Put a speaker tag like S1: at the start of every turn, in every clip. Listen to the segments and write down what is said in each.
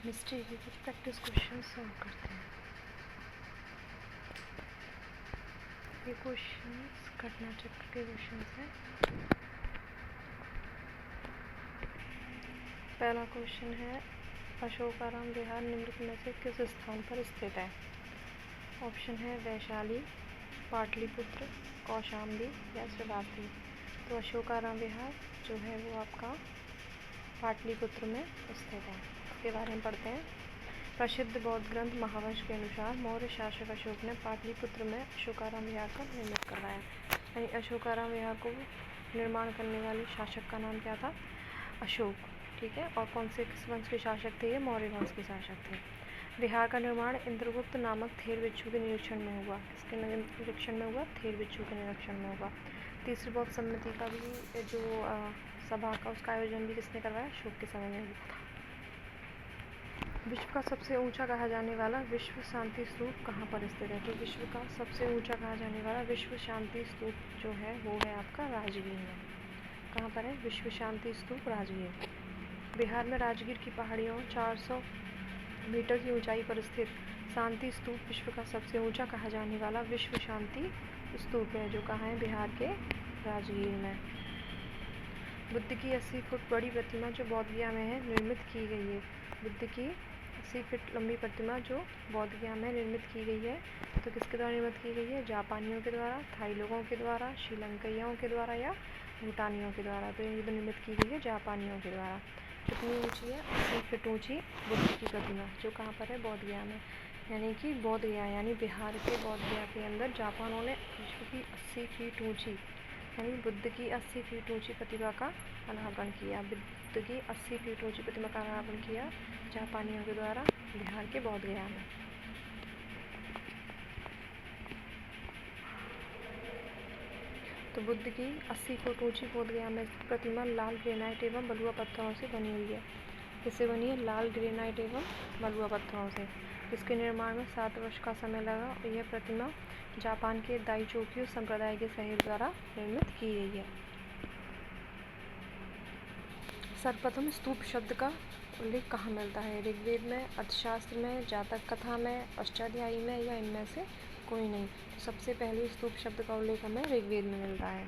S1: Mystery के कुछ practice question solve करते हैं। ये क्वेश्चंस घटना चक्र के क्वेश्चंस हैं। पहला क्वेश्चन है, अशोकाराम विहार निम्नलिखित में से किस स्थान पर स्थित है? ऑप्शन है वैशाली, पाटलिपुत्र, कौशाम्बी या श्रावस्ती। तो अशोकाराम विहार जो है वो आपका पाटलिपुत्र में स्थित है। इसके बारे में पढ़ते हैं। प्रसिद्ध बौद्ध ग्रंथ महावंश के अनुसार मौर्य शासक अशोक ने पाटलिपुत्र में अशोकाराम विहार का निर्मित करवाया। यानी अशोकाराम विहार को निर्माण करने वाले शासक का नाम क्या था? अशोक। ठीक है। और कौन से किस वंश के शासक थे? ये मौर्य वंश के शासक थे। विहार का निर्माण इंद्रगुप्त नामक थेर बिच्छू के निरीक्षण में हुआ। किसके निरीक्षण में हुआ? थेर बिच्छू के निरीक्षण में हुआ। तीसरी बौद्ध सम्मति का भी जो सभा का उसका आयोजन भी किसने करवाया? अशोक के समय में हुआ था। विश्व का सबसे ऊंचा कहा जाने वाला विश्व शांति स्तूप कहाँ पर स्थित है? तो विश्व का सबसे ऊंचा कहा जाने वाला विश्व शांति स्तूप जो है वो है आपका राजगीर में। कहाँ पर है? विश्व शांति स्तूप राजगीर। बिहार में राजगीर की पहाड़ियों 400 मीटर की ऊंचाई पर स्थित शांति स्तूप विश्व का सबसे ऊंचा कहा जाने वाला विश्व शांति स्तूप है, जो कहाँ है? बिहार के राजगीर में। बुद्ध की 80 फुट बड़ी प्रतिमा जो बोध गया में है निर्मित की गई है। बुद्ध की 80 फीट लंबी प्रतिमा जो बोध गया में निर्मित की गई है, तो किसके द्वारा निर्मित की गई है? जापानियों के द्वारा, थाई लोगों के द्वारा, श्रीलंकइयों के द्वारा या भूटानियों के द्वारा। तो ये निर्मित की गई है जापानियों के द्वारा। कितनी ऊंची है? 80 फीट ऊंची बुद्ध की प्रतिमा, जो कहाँ पर है? बोध गया में। यानी कि बोध गया यानी बिहार के बोध गया के अंदर जापानों ने विश्व की 80 फीट ऊंची यानी बुद्ध की 80 फीट ऊंची प्रतिमा का अनावरण किया। बुद्ध की 80 फीट ऊंची प्रतिमा का अनावरण किया जापानियों के द्वारा बिहार के बोध गया में। तो बुद्ध की 80 फुट ऊंची बोध गया में प्रतिमा लाल ग्रेनाइट एवं बलुआ पत्थरों से बनी हुई है। किससे बनी है? लाल ग्रेनाइट एवं बलुआ पत्थरों से। इसके निर्माण में 7 वर्ष का समय लगा और यह प्रतिमा जापान के दाइचोक्यू संप्रदाय के सहयोग द्वारा निर्मित की गई है। सर्वप्रथम स्तूप शब्द का उल्लेख कहाँ मिलता है? ऋग्वेद में, अर्थशास्त्र में, जातक कथा में, अष्टाध्यायी में या इनमें से कोई नहीं। तो सबसे पहले स्तूप शब्द का उल्लेख हमें ऋग्वेद में मिलता है।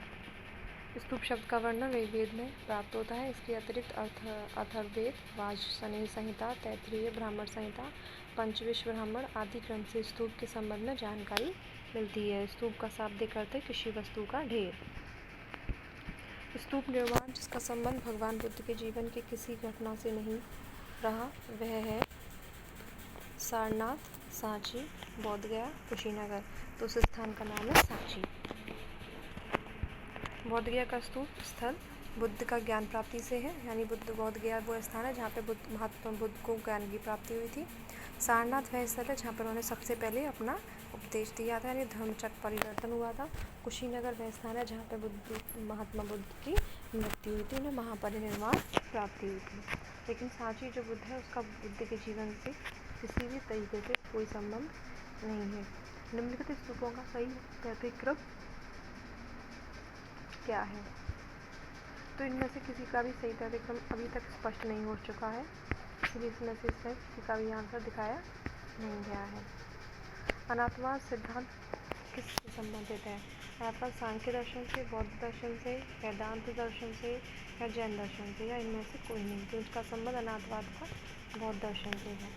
S1: स्तूप शब्द का वर्णन ऋग्वेद में प्राप्त होता है। इसके अतिरिक्त अथर्ववेद, वाजसनेय संहिता, तैत्तिरीय ब्राह्मण संहिता, पंचविंश ब्राह्मण आदि ग्रंथ से स्तूप के संबंध में जानकारी मिलती है। स्तूप का शाब्दिक अर्थ है किसी वस्तु का ढेर। स्तूप निर्माण जिसका संबंध भगवान बुद्ध के जीवन के किसी घटना से नहीं रहा वह है सारनाथ, सांची, बोधगया, कुशीनगर। तो उस स्थान का नाम है सांची। बोधगया का स्तूप स्थल बुद्ध का ज्ञान प्राप्ति से है, यानी बुद्ध बोधगया वो स्थान है जहाँ पे महात्मा बुद्ध को ज्ञान की प्राप्ति हुई थी। सारनाथ वह स्थल है जहाँ पर उन्होंने सबसे पहले अपना उपदेश दिया था, यानी धर्मचक्र परिवर्तन हुआ था। कुशीनगर वह स्थान है जहाँ पे महात्मा बुद्ध की मृत्यु हुई थी, उन्हें महापरिनिर्वाण प्राप्ति हुई थी। लेकिन सांची जो बुद्ध है उसका बुद्ध के जीवन से किसी भी तरीके से कोई संबंध नहीं है। निम्नलिखित स्तूपों का सही प्रतिक्रम क्या है? तो इनमें से किसी का भी सही प्रतिक्रम अभी तक स्पष्ट नहीं हो चुका है, इसलिए इसमें से किसी का भी आंसर दिखाया नहीं गया है। अनात्मवाद सिद्धांत किससे संबंधित है? अनात्मवाद सांख्य दर्शन से, बौद्ध दर्शन से, वेदांत दर्शन से या जैन दर्शन से, या इनमें से कोई नहीं। तो इसका संबंध अनात्मवाद का बौद्ध दर्शन से है।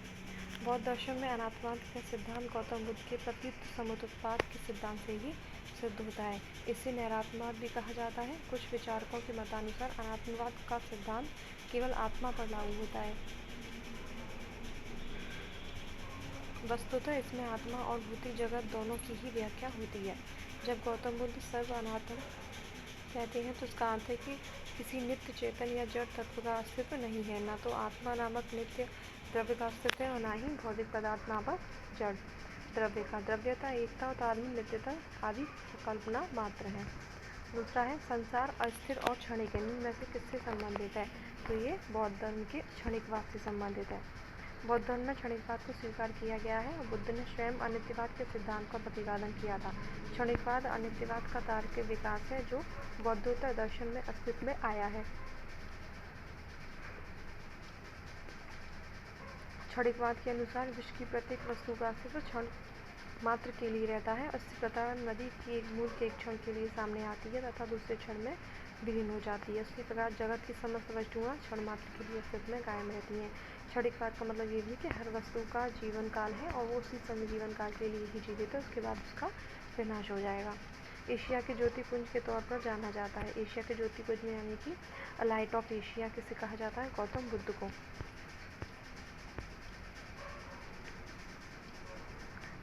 S1: बौद्ध दर्शन में अनात्मवाद का सिद्धांत गौतम बुद्ध के प्रतीत समुत्पाद के सिद्धांत से ही सिद्ध होता है। इसे नैरात्मवाद भी कहा जाता है। कुछ विचारकों के मतानुसार अनात्मवाद का सिद्धांत केवल आत्मा पर लागू होता है। वस्तुतः इसमें आत्मा और भौतिक जगत दोनों की ही व्याख्या होती है। जब गौतम बुद्ध सर्व अनात्म कहते हैं तो इसका अर्थ है कि किसी नित्य चेतन या जड़ तत्व का अस्तित्व नहीं है, ना तो आत्मा नामक नित्य द्रव्य का अस्तित्व है और ना ही भौतिक पदार्थ नामक जड़ द्रव्य का। द्रव्यता, एकता और तादात्म्य, नित्यता आदि कल्पना मात्र है। दूसरा है संसार अस्थिर और क्षणिक है। इनमें से किससे संबंधित है? तो ये बौद्ध धर्म के क्षणिकवाद से संबंधित है। बौद्ध धर्म में क्षणिकवाद को स्वीकार किया गया है और बुद्ध ने स्वयं अनित्यवाद के सिद्धांत का प्रतिपादन किया था। क्षणिकवाद अनित्यवाद का तार्किक विकास है जो बौद्धोत्तर दर्शन में अस्तित्व में आया है। क्षणिकवाद के अनुसार विश्व की प्रत्येक वस्तु का अस्तित्व क्षण मात्र के लिए रहता है। इसी प्रकार नदी की एक बूंद के एक क्षण के लिए सामने आती है तथा दूसरे क्षण में विलीन हो जाती है। उसी प्रकार जगत की समस्त वस्तुएं क्षण मात्र के लिए अस्तित्व में कायम रहती हैं। क्षणिकवाद का मतलब ये भी कि हर वस्तु का जीवन काल है और वो उसी समय जीवन काल के लिए ही जीवित है, उसके बाद उसका विनाश हो जाएगा। एशिया के ज्योतिपुंज के तौर पर जाना जाता है। एशिया के ज्योतिपुंज में यानी कि लाइट ऑफ एशिया किसे कहा जाता है? गौतम बुद्ध को।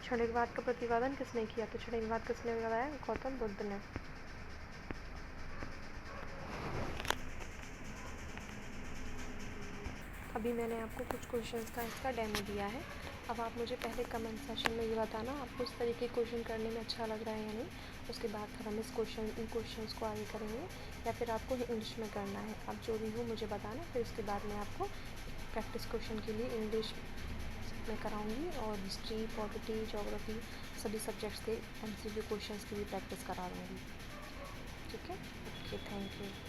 S1: क्षणिकवाद का प्रतिपादन किसने किया? तो क्षणिकवाद किसने बताया? गौतम बुद्ध ने। अभी मैंने आपको कुछ क्वेश्चंस का इसका डेमो दिया है। अब आप मुझे पहले कमेंट सेक्शन में ये बताना आपको इस तरीके के क्वेश्चन करने में अच्छा लग रहा है या नहीं। उसके बाद फिर हम इन क्वेश्चंस को आगे करेंगे या फिर आपको इंग्लिश में करना है। आप जो भी हो मुझे बताना, फिर उसके बाद मैं आपको प्रैक्टिस क्वेश्चन के लिए इंग्लिश में कराऊंगी और हिस्ट्री, पॉलिटी, ज्योग्राफी सभी सब्जेक्ट्स के MCQ क्वेश्चंस की भी प्रैक्टिस करा दूँगी। ठीक है, ओके, थैंक यू।